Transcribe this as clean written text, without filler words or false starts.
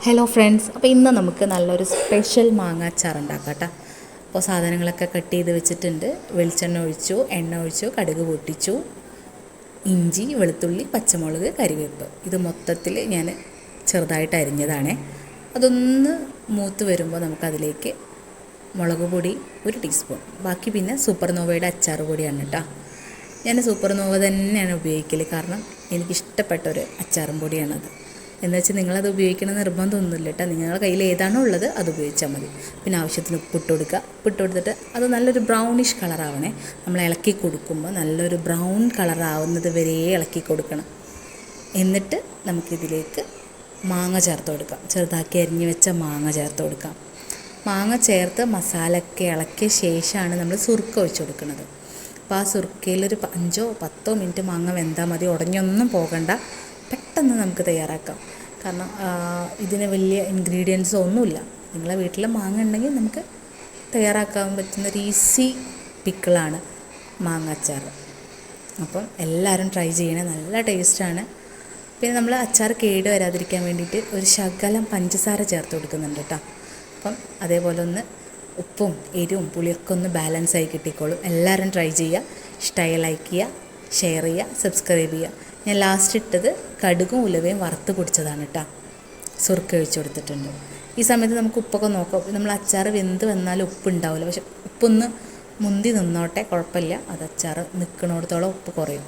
Hello friends, അപ്പോൾ ഇന്ന് നമുക്ക് നല്ലൊരു സ്പെഷ്യൽ മാങ്ങ അച്ചാർ ഉണ്ടാക്കാം കേട്ടോ. അപ്പോൾ സാധനങ്ങളൊക്കെ കട്ട് ചെയ്ത് വെച്ചിട്ടുണ്ട്. വെളിച്ചെണ്ണ ഒഴിച്ചു, എണ്ണ ഒഴിച്ചു, കടുക് പൊട്ടിച്ചു, ഇഞ്ചി, വെളുത്തുള്ളി, പച്ചമുളക്, കരിവേപ്പ്. ഇത് മൊത്തത്തിൽ ഞാൻ ചെറുതായിട്ട് അരിഞ്ഞതാണ്. അതൊന്ന് മൂത്ത് വരുമ്പോൾ നമുക്കതിലേക്ക് മുളക് പൊടി 1 ടീസ്പൂൺ, ബാക്കി പിന്നെ സൂപ്പർ നോവയുടെ അച്ചാർ പൊടിയാണ് കേട്ടോ. ഞാൻ സൂപ്പർ നോവ തന്നെയാണ് ഉപയോഗിക്കൽ, കാരണം എനിക്കിഷ്ടപ്പെട്ടൊരു അച്ചാറും പൊടിയാണത്. എന്ന് വെച്ചാൽ നിങ്ങളത് ഉപയോഗിക്കണം നിർബന്ധമൊന്നുമില്ല കേട്ടോ. നിങ്ങളുടെ കയ്യിൽ ഏതാണോ ഉള്ളത് അത് ഉപയോഗിച്ചാൽ മതി. പിന്നെ ആവശ്യത്തിന് ഉപ്പിട്ട് കൊടുക്കുക. ഉപ്പിട്ട് കൊടുത്തിട്ട് അത് നല്ലൊരു ബ്രൗണിഷ് കളറാവണേ. നമ്മൾ ഇളക്കി കൊടുക്കുമ്പോൾ നല്ലൊരു ബ്രൗൺ കളറാവുന്നത് വരെ ഇളക്കി കൊടുക്കണം. എന്നിട്ട് നമുക്കിതിലേക്ക് മാങ്ങ ചേർത്ത് കൊടുക്കാം. ചെറുതാക്കി അരിഞ്ഞ് വെച്ച മാങ്ങ ചേർത്ത് കൊടുക്കാം. മാങ്ങ ചേർത്ത് മസാലയൊക്കെ ഇളക്കിയ ശേഷമാണ് നമ്മൾ സുർക്ക ഒഴിച്ച് കൊടുക്കുന്നത്. അപ്പോൾ ആ സുർക്കയിലൊരു 5-10 മിനിറ്റ് മാങ്ങ വെന്താൽ മതി. ഉടഞ്ഞൊന്നും പോകണ്ട, പെട്ടെന്ന് നമുക്ക് തയ്യാറാക്കാം. കാരണം ഇതിന് വലിയ ഇൻഗ്രീഡിയൻസ് ഒന്നുമില്ല. നിങ്ങളെ വീട്ടിൽ മാങ്ങ ഉണ്ടെങ്കിൽ നമുക്ക് തയ്യാറാക്കാൻ പറ്റുന്ന ഒരു ഈസി പിക്കിളാണ് മാങ്ങ അച്ചാർ. അപ്പം എല്ലാവരും ട്രൈ ചെയ്യണേ, നല്ല ടേസ്റ്റാണ്. പിന്നെ നമ്മൾ അച്ചാർ കേട് വരാതിരിക്കാൻ വേണ്ടിയിട്ട് ഒരു ശകലം പഞ്ചസാര ചേർത്ത് കൊടുക്കുന്നുണ്ട് കേട്ടോ. അപ്പം അതേപോലെ ഒന്ന് ഉപ്പും എരിവും പുളിയൊക്കെ ഒന്ന് ബാലൻസായി കിട്ടിക്കോളും. എല്ലാവരും ട്രൈ ചെയ്യുക. ഇഷ്ടമായി ലൈക്ക് ചെയ്യുക, ഷെയർ ചെയ്യുക, സബ്സ്ക്രൈബ് ചെയ്യുക. ഞാൻ ലാസ്റ്റ് ഇട്ടത് കടുകും ഉലുവയും വറുത്ത് പൊടിച്ചതാണ് കേട്ടോ. സുർക്ക ഒഴിച്ച് കൊടുത്തിട്ടുണ്ട്. ഈ സമയത്ത് നമുക്ക് ഉപ്പൊക്കെ നോക്കാം. നമ്മൾ അച്ചാർ വെന്ത് വന്നാലും ഉപ്പ് ഉണ്ടാവില്ല, പക്ഷെ ഉപ്പൊന്ന് മുന്തി നിന്നോട്ടെ, കുഴപ്പമില്ല. അത് അച്ചാർ നിൽക്കണോടത്തോളം ഉപ്പ് കുറയും.